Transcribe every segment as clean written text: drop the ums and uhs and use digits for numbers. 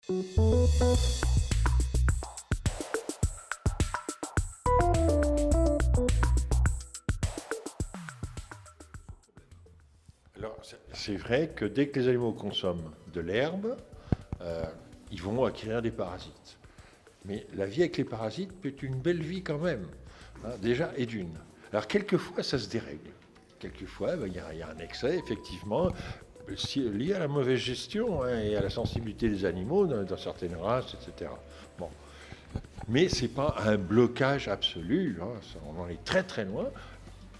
Alors, c'est vrai que dès que les animaux consomment de l'herbe, ils vont acquérir des parasites. Mais la vie avec les parasites peut être une belle vie quand même, hein, déjà et d'une. Alors quelquefois, ça se dérègle. Quelquefois, il y a un excès, effectivement, lié à la mauvaise gestion, hein, et à la sensibilité des animaux dans certaines races, etc. Bon. Mais ce n'est pas un blocage absolu, hein, on en est très très loin.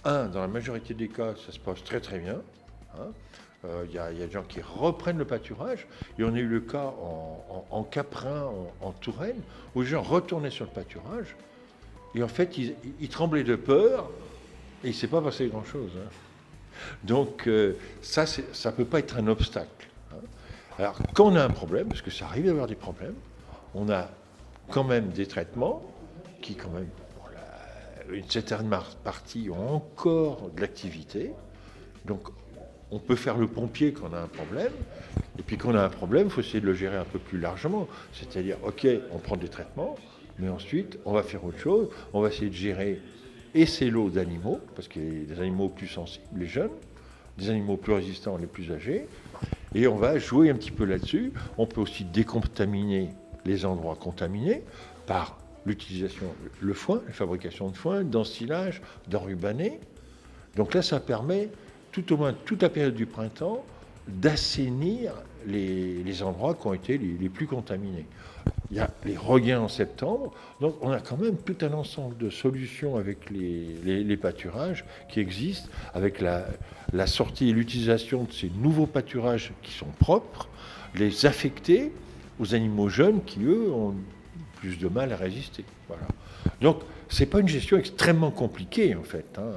Dans la majorité des cas, ça se passe très très bien. Hein. Il y a des gens qui reprennent le pâturage, et on a eu le cas en Caprin, en Touraine, où les gens retournaient sur le pâturage, et en fait, ils tremblaient de peur, et il ne s'est pas passé grand-chose. Hein. Donc ça ne peut pas être un obstacle. Hein. Alors, quand on a un problème, parce que ça arrive d'avoir des problèmes, on a quand même des traitements qui, quand même, pour une certaine partie, ont encore de l'activité. Donc, on peut faire le pompier quand on a un problème, et puis quand on a un problème, il faut essayer de le gérer un peu plus largement. C'est-à-dire, ok, on prend des traitements, mais ensuite, on va faire autre chose. On va essayer de gérer et ces lots d'animaux, parce qu'il y a des animaux plus sensibles, les jeunes, des animaux plus résistants, les plus âgés, et on va jouer un petit peu là-dessus. On peut aussi décontaminer les endroits contaminés par l'utilisation, le foin, la fabrication de foin, d'ensilage, d'enrubanné. Donc là, ça permet, tout au moins toute la période du printemps, d'assainir les endroits qui ont été les plus contaminés. Il y a les regains en septembre, donc on a quand même tout un ensemble de solutions avec les pâturages qui existent, avec la sortie et l'utilisation de ces nouveaux pâturages qui sont propres, les affecter aux animaux jeunes qui, eux, ont plus de mal à résister. Voilà. Donc, ce n'est pas une gestion extrêmement compliquée, en fait. Hein.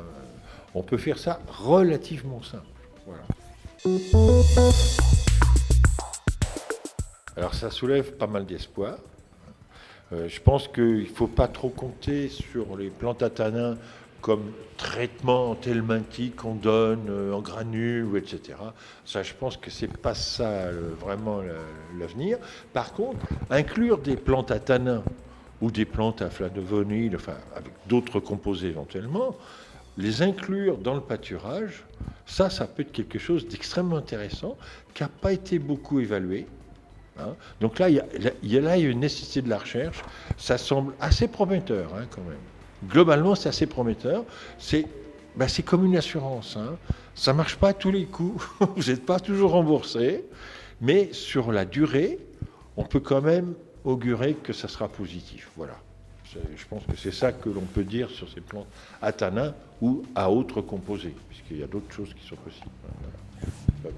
On peut faire ça relativement simple. Voilà. Alors ça soulève pas mal d'espoir. Je pense qu'il ne faut pas trop compter sur les plantes à tanins comme traitement telmatique qu'on donne en granules, etc. Ça, je pense que ce n'est pas ça vraiment l'avenir. Par contre, inclure des plantes à tanins ou des plantes à flavonoïdes, enfin avec d'autres composés éventuellement, les inclure dans le pâturage, ça peut être quelque chose d'extrêmement intéressant qui n'a pas été beaucoup évalué. Hein. Donc là, il y a une nécessité de la recherche. Ça semble assez prometteur, hein, quand même. Globalement, c'est assez prometteur. C'est comme une assurance. Hein. Ça ne marche pas à tous les coups. Vous n'êtes pas toujours remboursé. Mais sur la durée, on peut quand même augurer que ça sera positif. Voilà. Je pense que c'est ça que l'on peut dire sur ces plantes à tanins ou à autres composés, puisqu'il y a d'autres choses qui sont possibles. Voilà.